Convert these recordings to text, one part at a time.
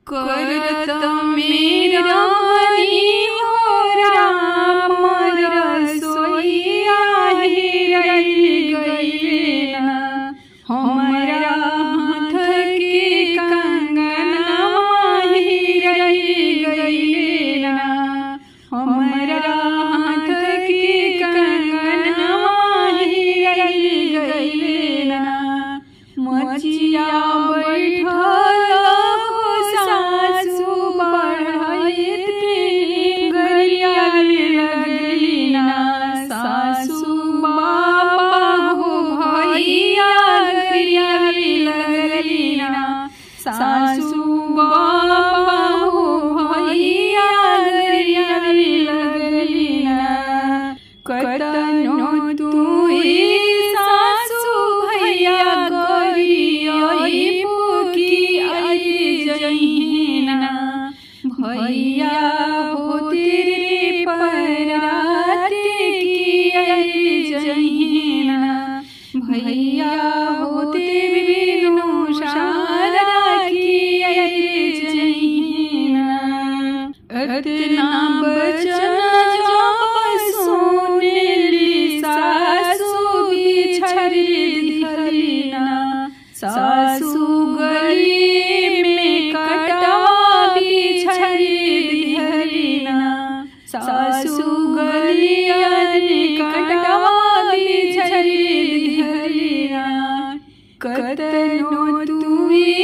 करत मेरा हो राम रसोईया हेराई गइले ना, हमरा हाथ के कंगना हेराई गइले ना, हमरा हाथ के कंगना हेराई गइले ना। मचिया बैठल हो सासु बढ़ैत के गरिया लगली ना, सासु बाबा हो भैया गरिया लगली ना, सासु बाबा हो भैया गरिया लगली ना। कतनो तुई सासु भैया गरिया पुकी आई जहीना, भैया हो तेरे परात की आई जहीना, भैया हो तेरे बिनु सारा की आई जहीना। इतना बचन जब सुनेली सासु बिछड़ी धरली ना, सासु गली में कटवा बिछड़ी धरली ना, सासु गलिया में कटवा बिछड़ी धरली ना। कतनो तुई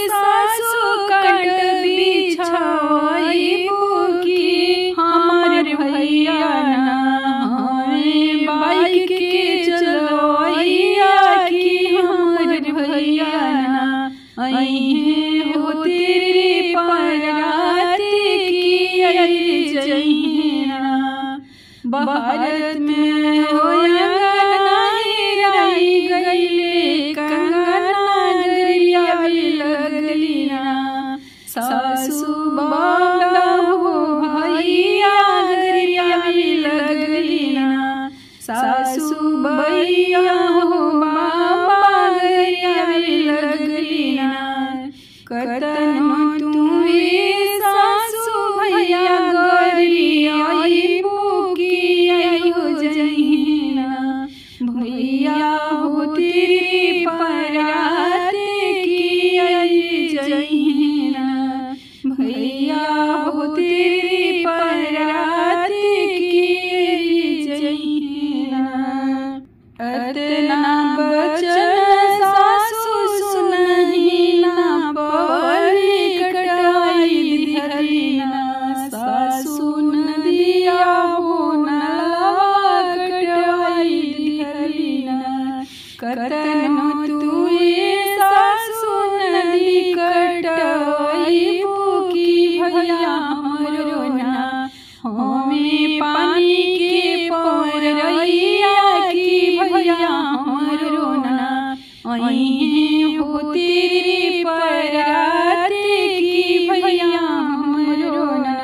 सासु कट बिछाई बुकी हमार भैया ना, हमें बाइक के चलवैया की हमार भैया ना, अहीं हो तेरे परात की आई जहीना। भारत में हो अंगना हेराई गइले कंगना गरिया लगली ना, सासु बाबा हो भैया गरिया लगली ना, सासु भैया हो बाबा गरिया लगली ना। कतनो तुई सासु भैया गरिया पुकी आई हो जहीना, भैया हो तेरे परात की आई जहीना, भैया हो तेरे परात की आई जहीना। इतना बचन सासु सुनही ना पवली कटाई धरली ना, सासु नदिया हो नलवा कटाई धरली ना। कतनो तुई सासु नदी कटाई पुकी भैया हमरो ना, हमें पानी के पौरैया की भैया हमरो ना, अहीं हो तेरे परात की भैया हमरो ना।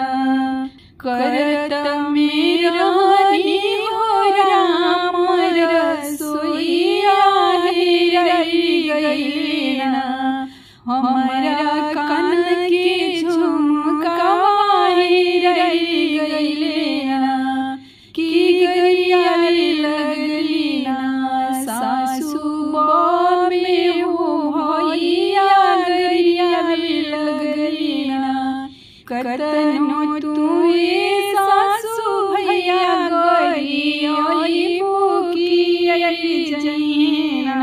करत मेरा हो राम रसोईया हेराई गइले ना, हमरा कान के झुमकावा हेराई गइले ना, की गरिया लगली ना, सासु बाबे हो भैया गरिया लगली ना। कतनो तुई सासु भैया गरिया पुकी आई जहीना,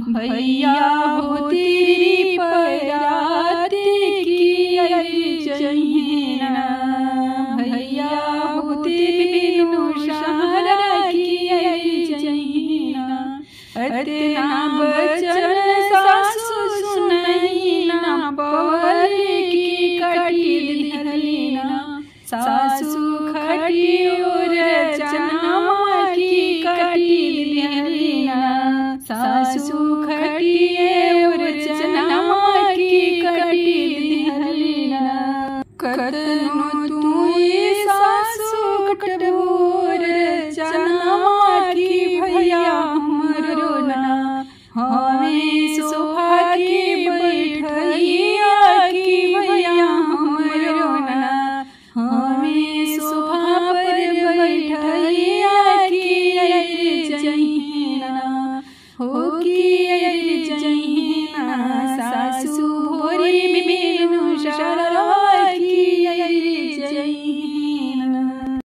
भैया हो तेरी परात की आई जहीना, भैया हो तेरे बिनु सारा की आई जहीना। इतना बचन सासु सुनही ना पवली की कटी धरली ना, सासु खटी और चनमा की कटी धरली ना, सासु खटी और चनमा की कटी धरली ना। कतनो तुई सासु कटोर चनमा की भैया हमरो ना, हमें सोफा की बैठैया की भैया हो कि